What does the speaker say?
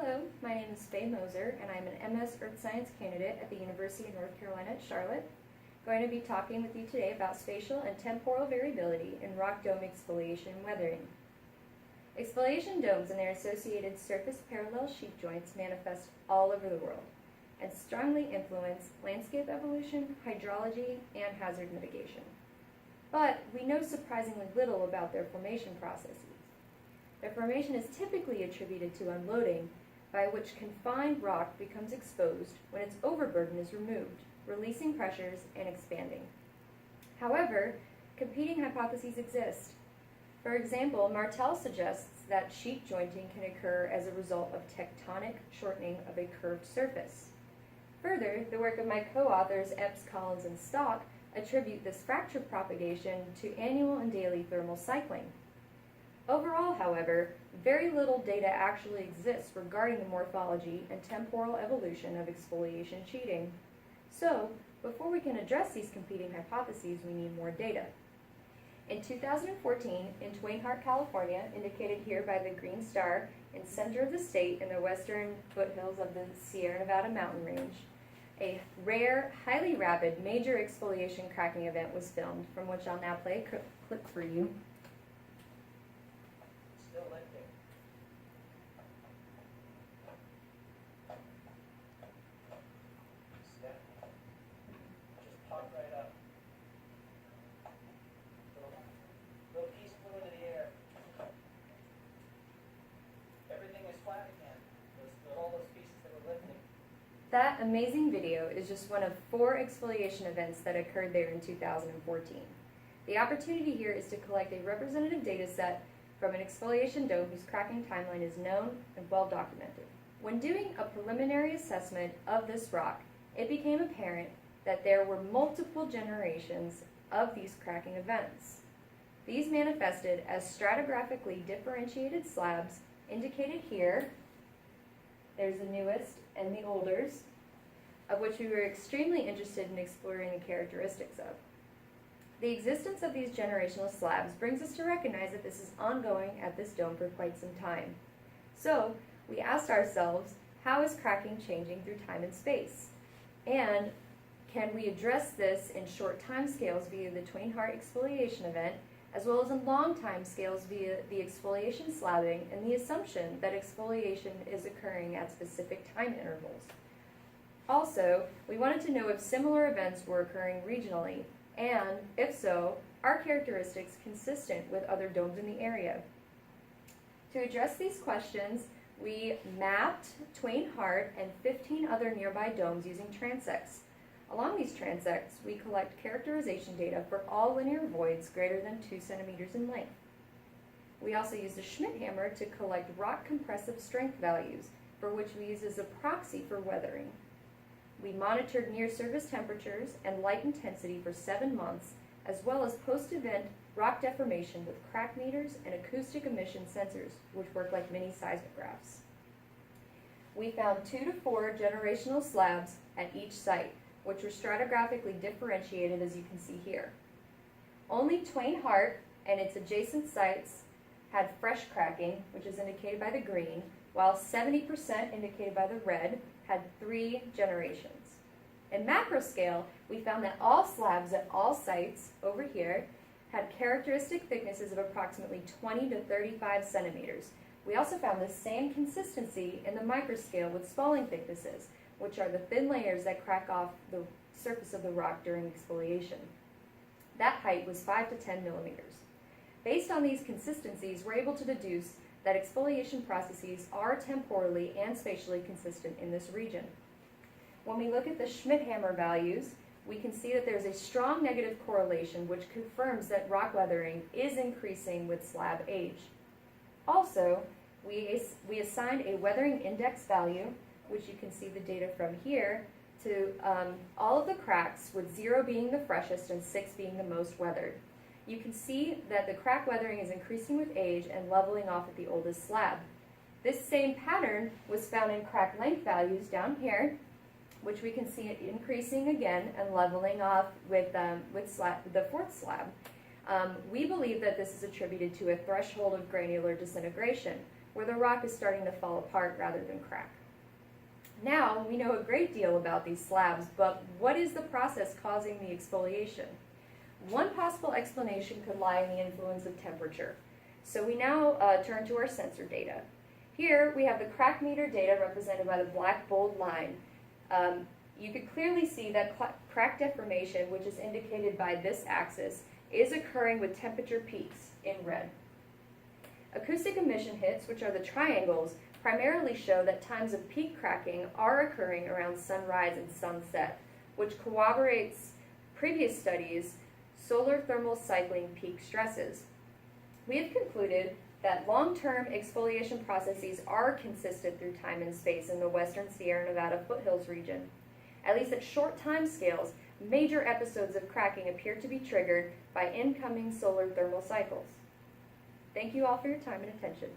Hello, my name is Faye Moser, and I'm an MS Earth Science candidate at the University of North Carolina at Charlotte. I'm going to be talking with you today about spatial and temporal variability in rock dome exfoliation and weathering. Exfoliation domes and their associated surface parallel sheet joints manifest all over the world and strongly influence landscape evolution, hydrology, and hazard mitigation. But we know surprisingly little about their formation processes. Their formation is typically attributed to unloading, by which confined rock becomes exposed when its overburden is removed, releasing pressures and expanding. However, competing hypotheses exist. For example, Martel suggests that sheet jointing can occur as a result of tectonic shortening of a curved surface. Further, the work of my co-authors Epps, Collins, and Stock attribute this fracture propagation to annual and daily thermal cycling. Overall, however, very little data actually exists regarding the morphology and temporal evolution of exfoliation sheeting. So, before we can address these competing hypotheses, we need more data. In 2014, in Twain-Harte, California, indicated here by the green star in center of the state in the western foothills of the Sierra Nevada mountain range, a rare, highly rapid, major exfoliation cracking event was filmed, from which I'll now play a clip for you. That amazing video is just one of 4 exfoliation events that occurred there in 2014. The opportunity here is to collect a representative data set from an exfoliation dome whose cracking timeline is known and well documented. When doing a preliminary assessment of this rock, it became apparent that there were multiple generations of these cracking events. These manifested as stratigraphically differentiated slabs indicated here. There's the newest and the oldest, of which we were extremely interested in exploring the characteristics of. The existence of these generational slabs brings us to recognize that this is ongoing at this dome for quite some time. So, we asked ourselves, how is cracking changing through time and space? And can we address this in short time scales via the Twain-Harte exfoliation event, as well as in long time scales via the exfoliation slabbing and the assumption that exfoliation is occurring at specific time intervals? Also, we wanted to know if similar events were occurring regionally, and if so, are characteristics consistent with other domes in the area? To address these questions, we mapped Twain-Harte and 15 other nearby domes using transects. Along these transects, we collect characterization data for all linear voids greater than 2 centimeters in length. We also used a Schmidt hammer to collect rock compressive strength values, for which we use as a proxy for weathering. We monitored near-surface temperatures and light intensity for 7 months, as well as post-event rock deformation with crack meters and acoustic emission sensors, which work like mini seismographs. We found 2 to 4 generational slabs at each site, which were stratigraphically differentiated, as you can see here. Only Twain-Harte and its adjacent sites had fresh cracking, which is indicated by the green, while 70%, indicated by the red, had 3 generations. In macro scale, we found that all slabs at all sites over here had characteristic thicknesses of approximately 20 to 35 centimeters. We also found the same consistency in the microscale with spalling thicknesses, which are the thin layers that crack off the surface of the rock during exfoliation. That height was 5 to 10 millimeters. Based on these consistencies, we're able to deduce that exfoliation processes are temporally and spatially consistent in this region. When we look at the Schmidt hammer values, we can see that there's a strong negative correlation which confirms that rock weathering is increasing with slab age. Also, we assigned a weathering index value, which you can see the data from here, to all of the cracks, with 0 being the freshest and 6 being the most weathered. You can see that the crack weathering is increasing with age and leveling off at the oldest slab. This same pattern was found in crack length values down here, which we can see it increasing again and leveling off with the 4th slab. We believe that this is attributed to a threshold of granular disintegration, where the rock is starting to fall apart rather than crack. Now, we know a great deal about these slabs, but what is the process causing the exfoliation? One possible explanation could lie in the influence of temperature. So we now turn to our sensor data. Here we have the crack meter data represented by the black bold line. You could clearly see that crack deformation, which is indicated by this axis, is occurring with temperature peaks in red. Acoustic emission hits, which are the triangles, primarily show that times of peak cracking are occurring around sunrise and sunset, which corroborates previous studies' solar thermal cycling peak stresses. We have concluded that long-term exfoliation processes are consistent through time and space in the western Sierra Nevada foothills region. At least at short time scales, major episodes of cracking appear to be triggered by incoming solar thermal cycles. Thank you all for your time and attention.